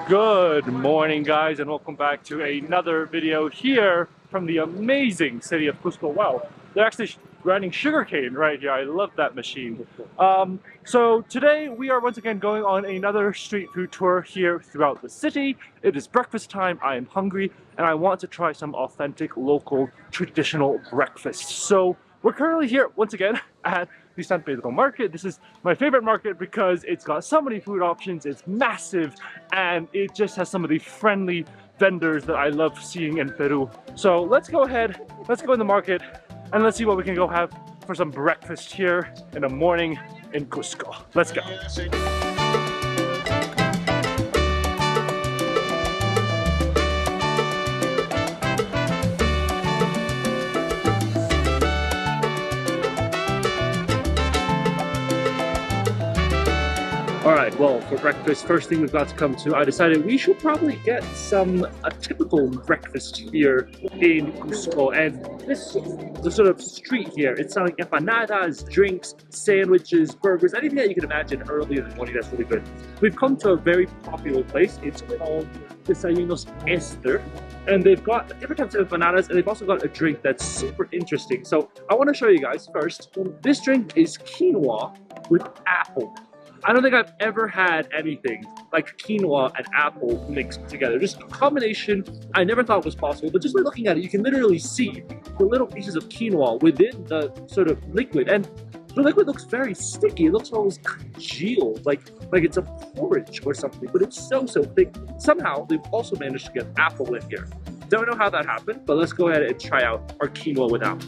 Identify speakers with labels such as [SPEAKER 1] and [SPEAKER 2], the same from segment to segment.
[SPEAKER 1] Good morning, guys, and welcome back to another video here from the amazing city of Cusco. Wow, they're actually grinding sugarcane right here. I love that machine. So today we are once again going on another street food tour here throughout the city. It is breakfast time. I am hungry and I want to try some authentic local traditional breakfast. So we're currently here once again at the San Pedro market. This is my favorite market because it's got so many food options, it's massive, and it just has some of the friendly vendors that I love seeing in Peru. So let's go ahead, let's go in the market and let's see what we can go have for some breakfast here in the morning in Cusco. Let's go. Alright, well, for breakfast, first thing we've got to come to, I decided we should probably get a typical breakfast here in Cusco. And this the sort of street here, it's selling empanadas, drinks, sandwiches, burgers, anything that you can imagine early in the morning that's really good. We've come to a very popular place. It's called Desayunos Esther. And they've got different types of empanadas, and they've also got a drink that's super interesting. So I want to show you guys first. This drink is quinoa with apple. I don't think I've ever had anything like quinoa and apple mixed together. Just a combination I never thought was possible, but just by looking at it, you can literally see the little pieces of quinoa within the sort of liquid. And the liquid looks very sticky. It looks almost congealed, like it's a porridge or something, but it's so thick. Somehow, they've also managed to get apple in here. Don't know how that happened, but let's go ahead and try out our quinoa with apple.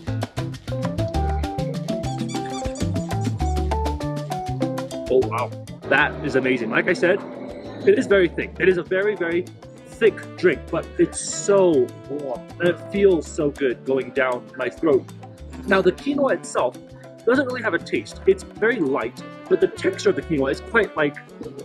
[SPEAKER 1] Oh wow, that is amazing. Like I said, it is very thick. It is a very thick drink, but it's so warm and it feels so good going down my throat. Now the quinoa itself doesn't really have a taste. It's very light, but the texture of the quinoa is quite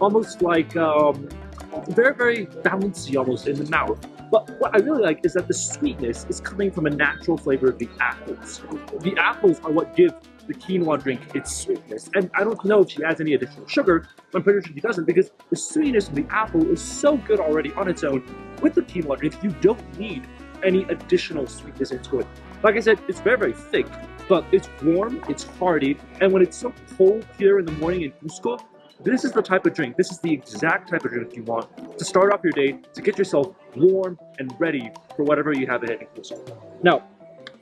[SPEAKER 1] almost like very bouncy almost in the mouth. But what I really like is that the sweetness is coming from a natural flavor of the apples. The apples are what give the quinoa drink its sweetness. And I don't know if she adds any additional sugar, but I'm pretty sure she doesn't, because the sweetness of the apple is so good already on its own. With the quinoa drink, you don't need any additional sweetness into it. Like I said, it's very thick, but it's warm, it's hearty, and when it's so cold here in the morning in Cusco, this is the type of drink, this is the exact type of drink you want to start off your day, to get yourself warm and ready for whatever you have ahead in Cusco. Now,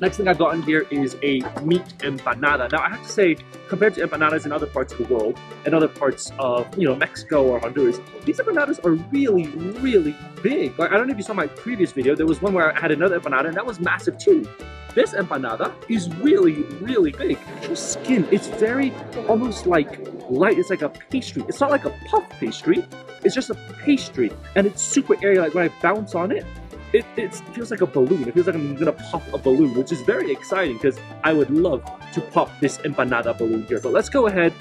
[SPEAKER 1] next thing I've gotten here is a meat empanada. Now I have to say, compared to empanadas in other parts of the world, and other parts of, Mexico or Honduras, these empanadas are really big. Like, I don't know if you saw my previous video, there was one where I had another empanada and that was massive too. This empanada is really big. The skin, it's very almost like light. It's like a pastry. It's not like a puff pastry, it's just a pastry, and it's super airy. Like when I bounce on it, it feels like a balloon. It feels like I'm gonna pop a balloon, which is very exciting because I would love to pop this empanada balloon here. But let's go ahead,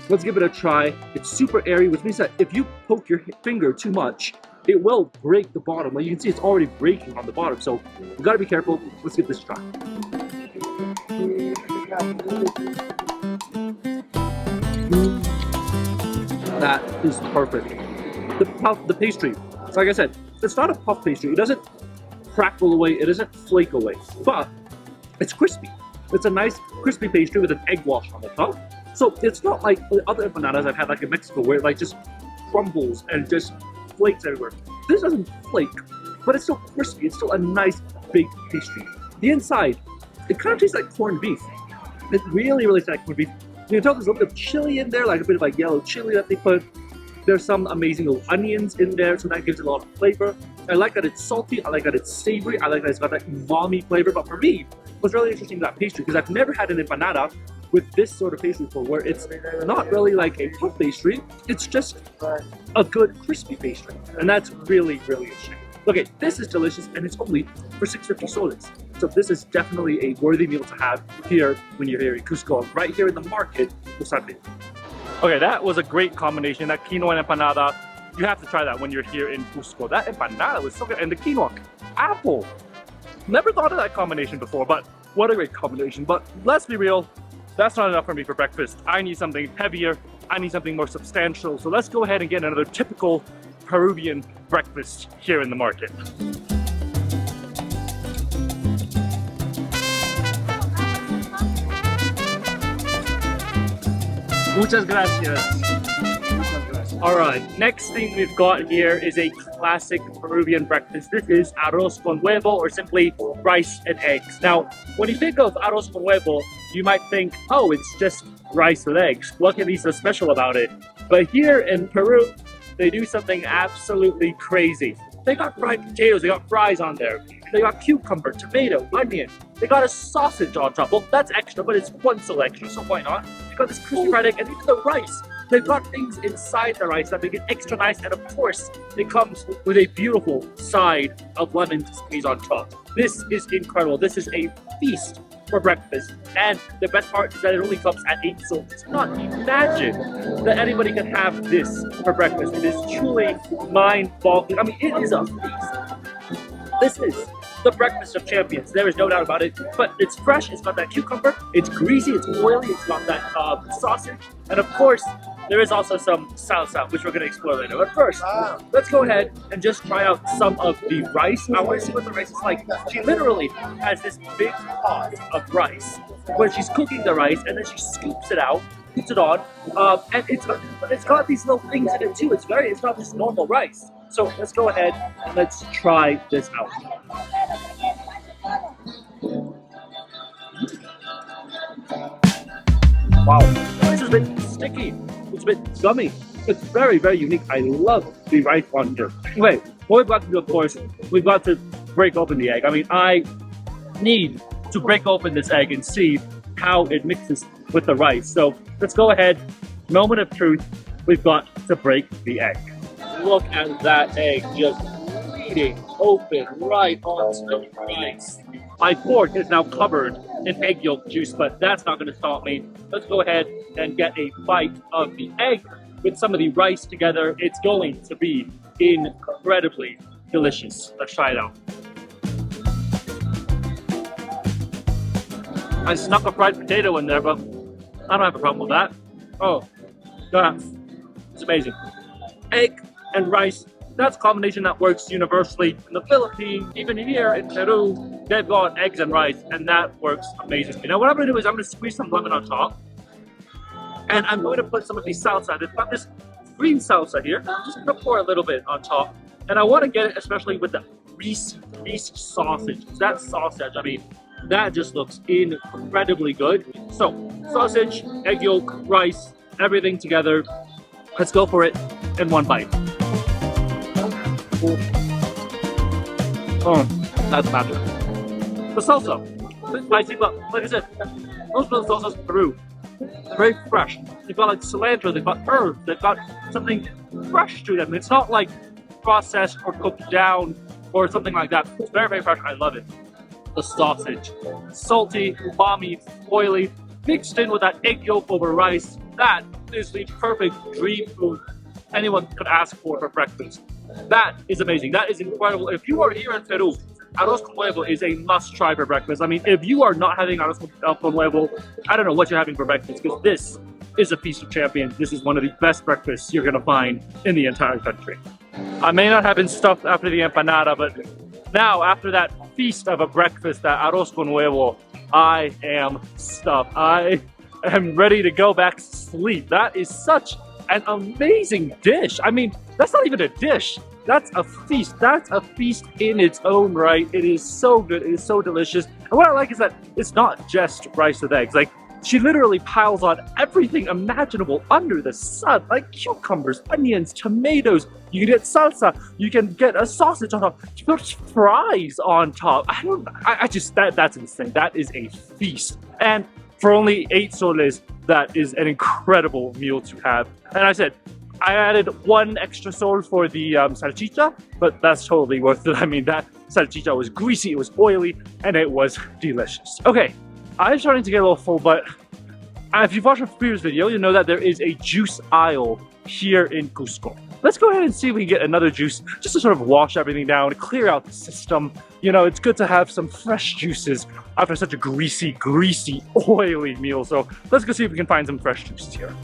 [SPEAKER 1] let's give it a try. It's super airy, which means that if you poke your finger too much, it will break the bottom. Like you can see, it's already breaking on the bottom, so we gotta be careful. Let's give this a try. That is perfect. The pastry, like I said, it's not a puff pastry. It doesn't crackle away, it doesn't flake away, but it's crispy. It's a nice crispy pastry with an egg wash on the top. So it's not like the other empanadas I've had like in Mexico where it just crumbles and just flakes everywhere. This doesn't flake, but it's still crispy. It's still a nice big pastry. The inside, it kind of tastes like corned beef. It really tastes like corned beef. You can tell there's a little bit of chili in there, like a bit of yellow chili that they put. There's some amazing little onions in there, so that gives it a lot of flavor. I like that it's salty, I like that it's savory, I like that it's got that umami flavor. But for me, what's really interesting about pastry, because I've never had an empanada with this sort of pastry before, where it's not really like a puff pastry, it's just a good crispy pastry. And that's really interesting. Okay, this is delicious, and it's only for 650 soles. So this is definitely a worthy meal to have here when you're here in Cusco, right here in the market of San Pedro. Okay, that was a great combination. That quinoa and empanada, you have to try that when you're here in Cusco. That empanada was so good, and the quinoa, apple. Never thought of that combination before, but what a great combination. But let's be real, that's not enough for me for breakfast. I need something heavier, I need something more substantial. So let's go ahead and get another typical Peruvian breakfast here in the market. Muchas gracias. All right, next thing we've got here is a classic Peruvian breakfast. This is arroz con huevo, or simply rice and eggs. Now, when you think of arroz con huevo, you might think, oh, it's just rice with eggs. What can be so special about it? But here in Peru, they do something absolutely crazy. They got fried potatoes, they got fries on there. They got cucumber, tomato, onion. They got a sausage on top. Well, that's extra, but it's one still extra, so why not? They got this crispy fried egg, and even the rice. They've got things inside the rice that make it extra nice, and of course, it comes with a beautiful side of lemon to squeeze on top. This is incredible. This is a feast for breakfast, and the best part is that it only comes at 8 soles. Not imagine that anybody can have this for breakfast. It is truly mind-boggling. I mean, it is a feast. This is the breakfast of champions. There is no doubt about it. But it's fresh. It's got that cucumber. It's greasy. It's oily. It's got that sausage, and of course, there is also some salsa, which we're going to explore later. But first, let's go ahead and just try out some of the rice. I want to see what the rice is like. She literally has this big pot of rice where she's cooking the rice, and then she scoops it out, puts it on, and it's got these little things in it too. It's not just normal rice. So let's go ahead and let's try this out. Wow, this is a bit sticky. It's a bit gummy. It's very, very unique. I love the rice on here. Wait, what we've got to do, of course, we've got to break open the egg. I mean, I need to break open this egg and see how it mixes with the rice. So let's go ahead. Moment of truth. We've got to break the egg. Look at that egg just bleeding open right onto the rice. My fork is now covered in egg yolk juice, but that's not going to stop me. Let's go ahead and get a bite of the egg with some of the rice together. It's going to be incredibly delicious. Let's try it out. I snuck a fried potato in there, but I don't have a problem with that. Oh, yeah, it's amazing. Egg and rice. That's a combination that works universally in the Philippines. Even here in Peru, they've got eggs and rice, and that works amazingly. Now, what I'm going to do is I'm going to squeeze some lemon on top, and I'm going to put some of the salsa. I've got this green salsa here. I'm just going to pour a little bit on top, and I want to get it especially with the greasy sausage. That sausage, I mean, that just looks incredibly good. So, sausage, egg yolk, rice, everything together. Let's go for it in one bite. Oh, that's magic. The salsa, it's spicy, but like I said, most of the salsas in Peru, they're very fresh. They've got like cilantro, they've got herbs, they've got something fresh to them. It's not like processed or cooked down or something like that. It's very, very fresh. I love it. The sausage, salty, umami, oily, mixed in with that egg yolk over rice. That is the perfect dream food anyone could ask for breakfast. That is amazing. That is incredible. If you are here in Peru, arroz con huevo is a must-try for breakfast. I mean, if you are not having arroz con huevo, I don't know what you're having for breakfast, because this is a feast of champions. This is one of the best breakfasts you're going to find in the entire country. I may not have been stuffed after the empanada, but now, after that feast of a breakfast, that arroz con huevo, I am stuffed. I am ready to go back to sleep. That is such an amazing dish. I mean, that's not even a dish. That's a feast. That's a feast in its own right. It is so good. It is so delicious. And what I like is that it's not just rice with eggs. Like, she literally piles on everything imaginable under the sun, like cucumbers, onions, tomatoes. You can get salsa. You can get a sausage on top. You got fries on top. That's insane. That is a feast. And for only 8 soles, that is an incredible meal to have. And I said, I added 1 extra sol for the salchicha, but that's totally worth it. I mean, that salchicha was greasy, it was oily, and it was delicious. Okay, I'm starting to get a little full, but if you've watched my previous video, you know that there is a juice aisle here in Cusco. Let's go ahead and see if we can get another juice just to sort of wash everything down, clear out the system. You know, it's good to have some fresh juices after such a greasy, oily meal. So let's go see if we can find some fresh juices here.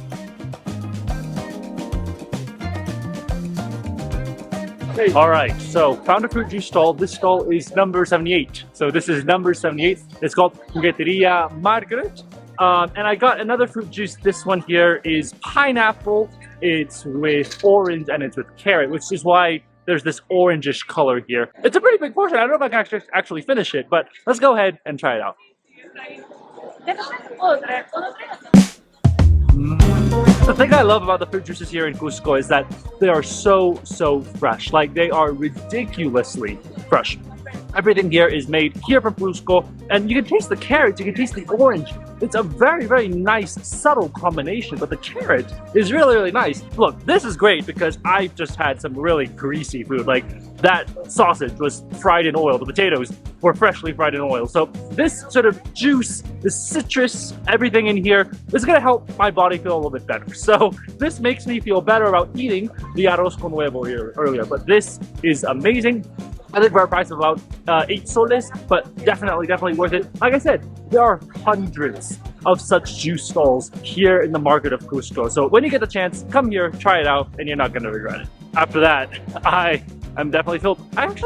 [SPEAKER 1] All right, so found a fruit juice stall. This stall is number 78. So this is number 78. It's called 𝐒𝐂𝐑𝐈𝐍𝐊 Margaret. And I got another fruit juice. This one here is pineapple. It's with orange and it's with carrot, which is why there's this orangish color here. It's a pretty big portion. I don't know if I can actually finish it, but let's go ahead and try it out. The thing I love about the fruit juices here in Cusco is that they are so fresh. Like, they are ridiculously fresh. Everything here is made here from Cusco, and you can taste the carrots, you can taste the orange. It's a very nice, subtle combination, but the carrot is really nice. Look, this is great because I've just had some really greasy food. Like, that sausage was fried in oil, the potatoes were freshly fried in oil. So this sort of juice, the citrus, everything in here is gonna help my body feel a little bit better. So this makes me feel better about eating the Arroz con Huevo here earlier, but this is amazing. I think for a price of about 8 soles, but definitely worth it. Like I said, there are hundreds of such juice stalls here in the market of Cusco. So when you get the chance, come here, try it out, and you're not gonna regret it. After that, I actually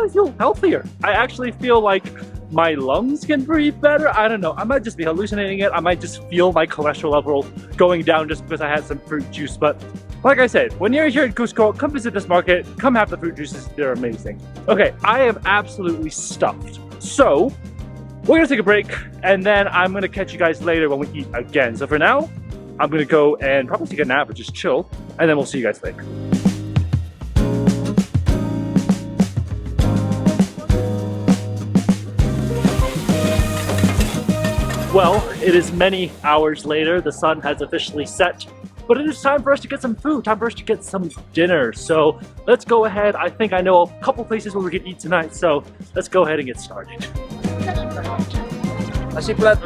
[SPEAKER 1] feel healthier. I actually feel like my lungs can breathe better. I don't know. I might just be hallucinating it. I might just feel my cholesterol level going down just because I had some fruit juice. But like I said, when you're here in Cusco, come visit this market. Come have the fruit juices. They're amazing. Okay, I am absolutely stuffed. So we're gonna take a break, and then I'm gonna catch you guys later when we eat again. So for now, I'm gonna go and probably take a nap or just chill, and then we'll see you guys later. Well, it is many hours later. The sun has officially set, but it is time for us to get some food, time for us to get some dinner. So let's go ahead. I think I know a couple places where we can eat tonight, so let's go ahead and get started.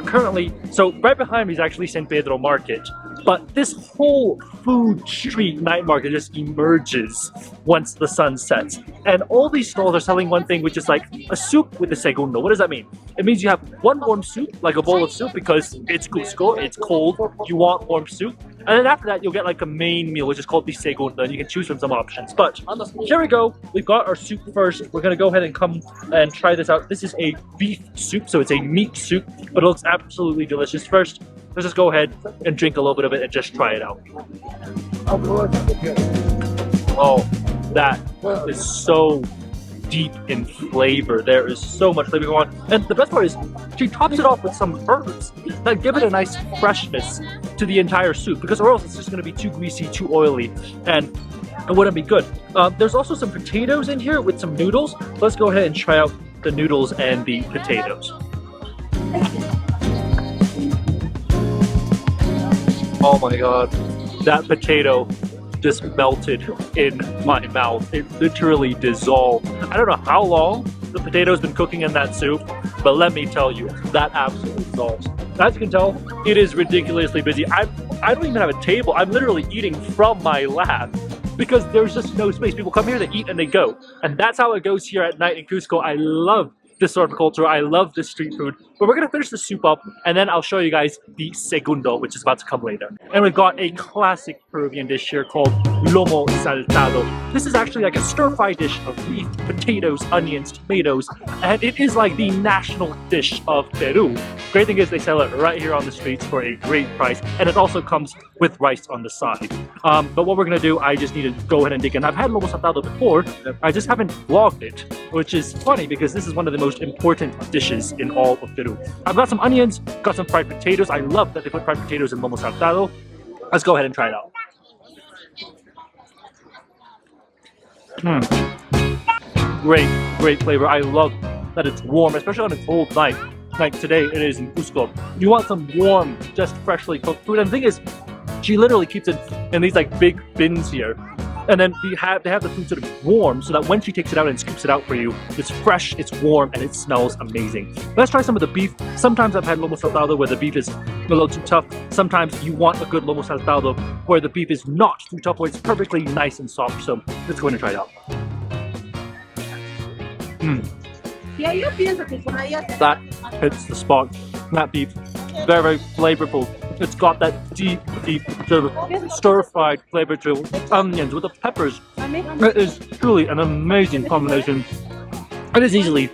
[SPEAKER 1] Currently, so right behind me is actually San Pedro Market, but this whole food street night market just emerges once the sun sets. And all these stalls are selling one thing, which is like a soup with a segundo. What does that mean? It means you have one warm soup, like a bowl of soup, because it's Cusco, it's cold, you want warm soup. And then after that, you'll get like a main meal, which is called the segundo, and you can choose from some options. But here we go. We've got our soup first. We're gonna go ahead and come and try this out. This is a beef soup, so it's a meat soup, but it looks absolutely delicious. First, let's just go ahead and drink a little bit of it and just try it out. Oh, that is so deep in flavor. There is so much flavor going on. And the best part is, she tops it off with some herbs that give it a nice freshness to the entire soup, because or else it's just going to be too greasy, too oily, and it wouldn't be good. There's also some potatoes in here with some noodles. Let's go ahead and try out the noodles and the potatoes. Oh my god, that potato just melted in my mouth. It literally dissolved. I don't know how long the potato's been cooking in that soup, but let me tell you, that absolutely dissolves. As you can tell, it is ridiculously busy. I don't even have a table. I'm literally eating from my lap because there's just no space. People come here, they eat, and they go. And that's how it goes here at night in Cusco. I love this sort of culture. I love this street food. But we're gonna finish the soup up, and then I'll show you guys the segundo, which is about to come later. And we've got a classic Peruvian dish here called Lomo Saltado. This is actually like a stir-fry dish of beef, potatoes, onions, tomatoes, and it is like the national dish of Peru. Great thing is they sell it right here on the streets for a great price, and it also comes with rice on the side. But what we're gonna do, I just need to go ahead and dig in. I've had Lomo Saltado before, I just haven't vlogged it, which is funny because this is one of the most important dishes in all of Peru. I've got some onions, got some fried potatoes. I love that they put fried potatoes in Lomo Saltado. Let's go ahead and try it out. Great flavor. I love that it's warm, especially on a cold night like today it is in Cusco. You want some warm, just freshly cooked food. And the thing is, she literally keeps it in these like big bins here. And then they have the food sort of warm so that when she takes it out and scoops it out for you, it's fresh, it's warm, and it smells amazing. Let's try some of the beef. Sometimes I've had Lomo Saltado where the beef is a little too tough. Sometimes you want a good Lomo Saltado where the beef is not too tough, where it's perfectly nice and soft. So let's go ahead and try it out. That hits the spot. That beef, very flavorful. It's got that deep sort of stir-fried flavor to onions with the peppers. It is truly an amazing combination. It is easily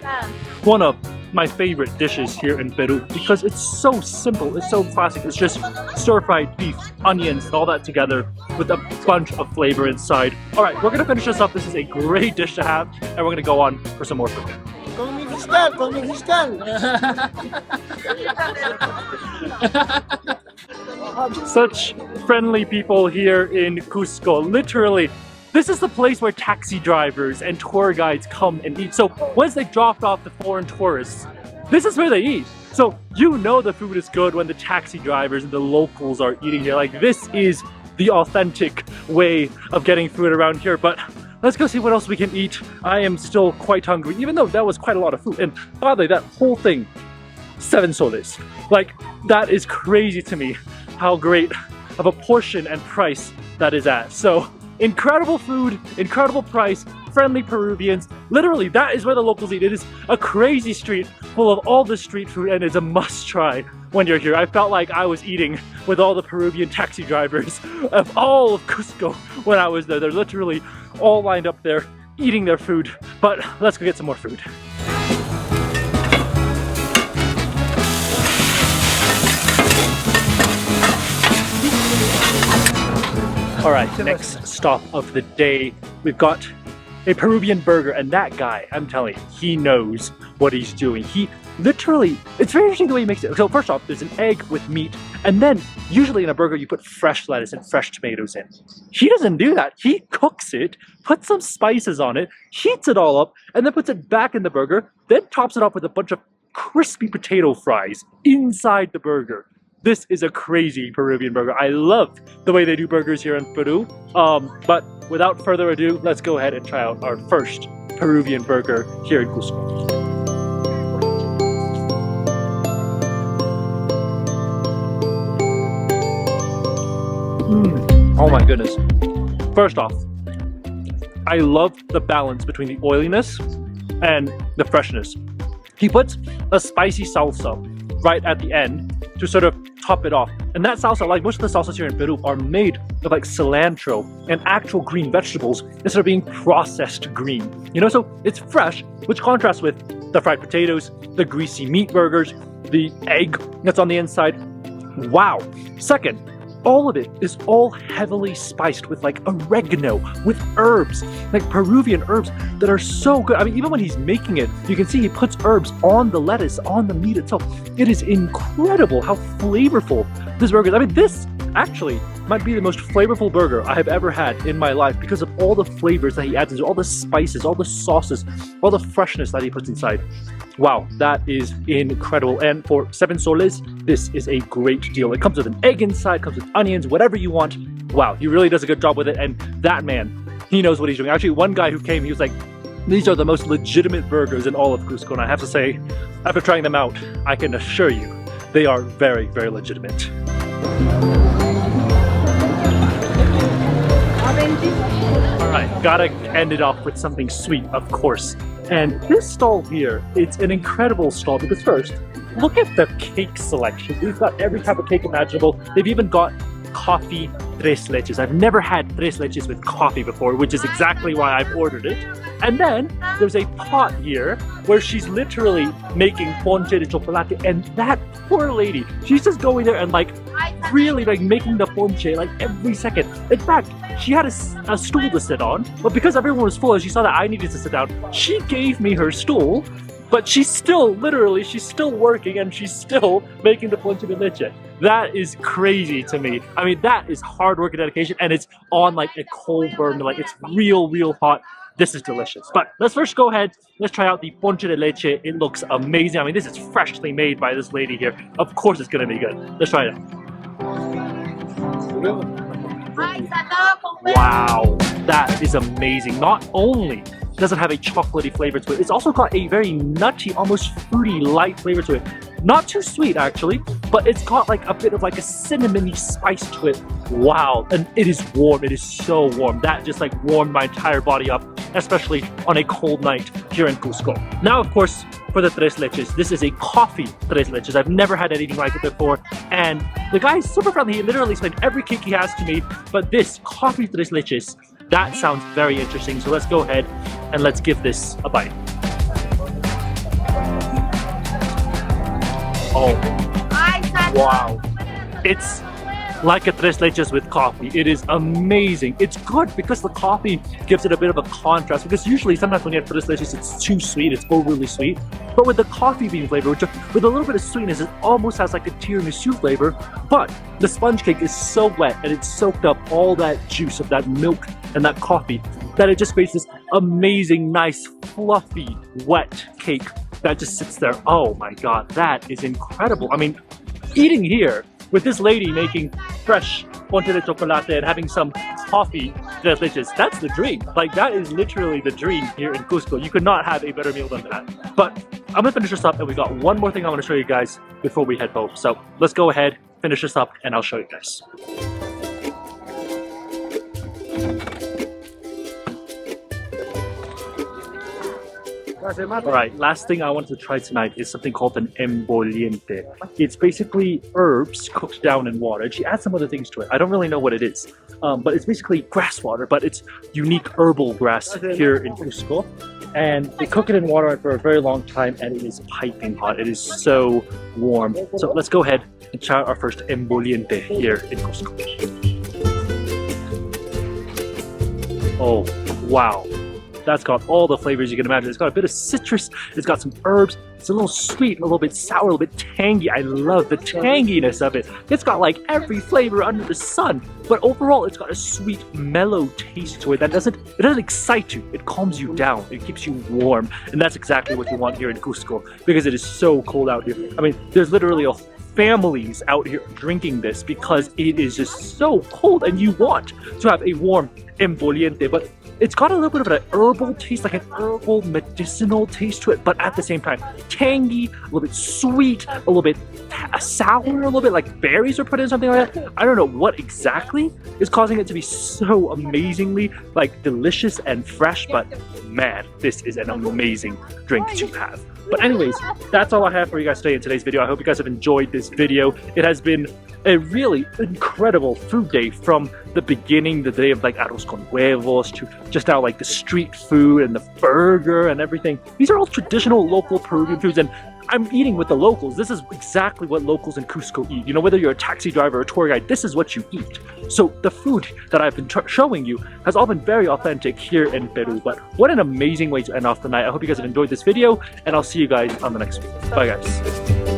[SPEAKER 1] one of my favorite dishes here in Peru because it's so simple, it's so classic. It's just stir-fried beef, onions, and all that together with a bunch of flavor inside. All right, we're gonna finish this up. This is a great dish to have, and we're gonna go on for some more food. Such friendly people here in Cusco. Literally, this is the place where taxi drivers and tour guides come and eat. So once they dropped off the foreign tourists, this is where they eat. So you know the food is good when the taxi drivers and the locals are eating here. Like, this is the authentic way of getting food around here. But let's go see what else we can eat. I am still quite hungry, even though that was quite a lot of food. And by the way, that whole thing, 7 soles. Like, that is crazy to me, how great of a portion and price that is at. So incredible food, incredible price, friendly Peruvians. Literally, that is where the locals eat. It is a crazy street full of all the street food, and it's a must try when you're here. I felt like I was eating with all the Peruvian taxi drivers of all of Cusco when I was there. They're literally all lined up there eating their food. But let's go get some more food. All right, next stop of the day, we've got a Peruvian burger, and that guy, I'm telling you, he knows what he's doing. He literally, it's very interesting the way he makes it. So first off, there's an egg with meat, and then usually in a burger you put fresh lettuce and fresh tomatoes in. He doesn't do that. He cooks it, puts some spices on it, heats it all up, and then puts it back in the burger, then tops it off with a bunch of crispy potato fries inside the burger. This is a crazy Peruvian burger. I love the way they do burgers here in Peru. But without further ado, let's go ahead and try out our first Peruvian burger here in Cusco. Oh my goodness. First off, I love the balance between the oiliness and the freshness. He puts a spicy salsa right at the end to sort of top it off. And that salsa, like most of the salsas here in Peru, are made of like cilantro and actual green vegetables instead of being processed green. You know, so it's fresh, which contrasts with the fried potatoes, the greasy meat burgers, the egg that's on the inside. Wow. Second, all of it is all heavily spiced with like oregano, with herbs, like Peruvian herbs that are so good. I mean, even when he's making it, you can see he puts herbs on the lettuce, on the meat itself. It is incredible how flavorful this burger is. I mean, this actually might be the most flavorful burger I have ever had in my life because of all the flavors that he adds into, all the spices, all the sauces, all the freshness that he puts inside. Wow, that is incredible. And for 7 soles, this is a great deal. It comes with an egg inside, comes with onions, whatever you want. Wow, he really does a good job with it. And that man, he knows what he's doing. Actually, one guy who came, he was like, these are the most legitimate burgers in all of Cusco. And I have to say, after trying them out, I can assure you, they are very, very legitimate. Alright, gotta end it off with something sweet, of course. And this stall here, it's an incredible stall because first, look at the cake selection. We've got every type of cake imaginable. They've even got coffee 3 leches. I've never had 3 leches with coffee before, which is exactly why I've ordered it. And then there's a pot here where she's literally making ponche de chocolate, and that poor lady, she's just going there and like really like making the ponche like every second. In fact, she had a stool to sit on, but because everyone was full and she saw that I needed to sit down, she gave me her stool, but she's still, literally, she's still working and she's still making the ponche de leche. That is crazy to me. I mean, that is hard work and dedication, and it's on like a coal burn, like it's real hot. This is delicious. But let's first go ahead, let's try out the ponche de leche. It looks amazing. I mean, this is freshly made by this lady here. Of course it's gonna be good. Let's try it out. Wow, that is amazing. Not only does it have a chocolatey flavor to it, it's also got a very nutty, almost fruity, light flavor to it. Not too sweet actually, but it's got like a bit of like a cinnamony spice to it. Wow, and it is warm. It is so warm. That just like warmed my entire body up, especially on a cold night here in Cusco. Now, of course, for the 3 leches, this is a coffee 3 leches. I've never had anything like it before, and the guy is super friendly. He literally explained every cake he has to me, but this coffee 3 leches, That sounds very interesting. So let's go ahead and let's give this a bite. Oh, wow. It's like a tres leches with coffee. It is amazing. It's good because the coffee gives it a bit of a contrast, because usually sometimes when you have tres leches it's too sweet, it's overly sweet. But with the coffee bean flavor, which with a little bit of sweetness, it almost has like a tiramisu flavor, but the sponge cake is so wet and it's soaked up all that juice of that milk and that coffee that it just creates this amazing, nice, fluffy, wet cake that just sits there. Oh my god, that is incredible. I mean, eating here with this lady making fresh ponche de chocolate and having some coffee tres leches, that's the dream. Like, that is literally the dream here in Cusco. You could not have a better meal than that. But I'm gonna finish this up, and we got one more thing I want to show you guys before we head home. So let's go ahead, finish this up, and I'll show you guys. Alright, last thing I want to try tonight is something called an emoliente. It's basically herbs cooked down in water. She adds some other things to it. I don't really know what it is. But it's basically grass water, but it's unique herbal grass here in Cusco. And they cook it in water for a very long time, and it is piping hot. It is so warm. So let's go ahead and try out our first emoliente here in Cusco. Oh, wow. That's got all the flavors you can imagine. It's got a bit of citrus, it's got some herbs, it's a little sweet, a little bit sour, a little bit tangy. I love the tanginess of it. It's got like every flavor under the sun, but overall it's got a sweet, mellow taste to it that doesn't excite you. It calms you down, it keeps you warm, and that's exactly what you want here in Cusco, because it is so cold out here. I mean, there's literally families out here drinking this because it is just so cold, and you want to have a warm emoliente, but it's got a little bit of an herbal taste, like an herbal medicinal taste to it, but at the same time tangy, a little bit sweet, a little bit sour, a little bit like berries are put in, something like that. I don't know what exactly is causing it to be so amazingly like delicious and fresh, but man, this is an amazing drink to have. But anyways, that's all I have for you guys today in today's video. I hope you guys have enjoyed this video. It has been a really incredible food day, from the beginning, the day of like arroz con huevos, to just now like the street food and the burger and everything. These are all traditional local Peruvian foods, and I'm eating with the locals. This is exactly what locals in Cusco eat. You know, whether you're a taxi driver or a tour guide, this is what you eat. So the food that I've been showing you has all been very authentic here in Peru. But what an amazing way to end off the night. I hope you guys have enjoyed this video, and I'll see you guys on the next one. Bye guys.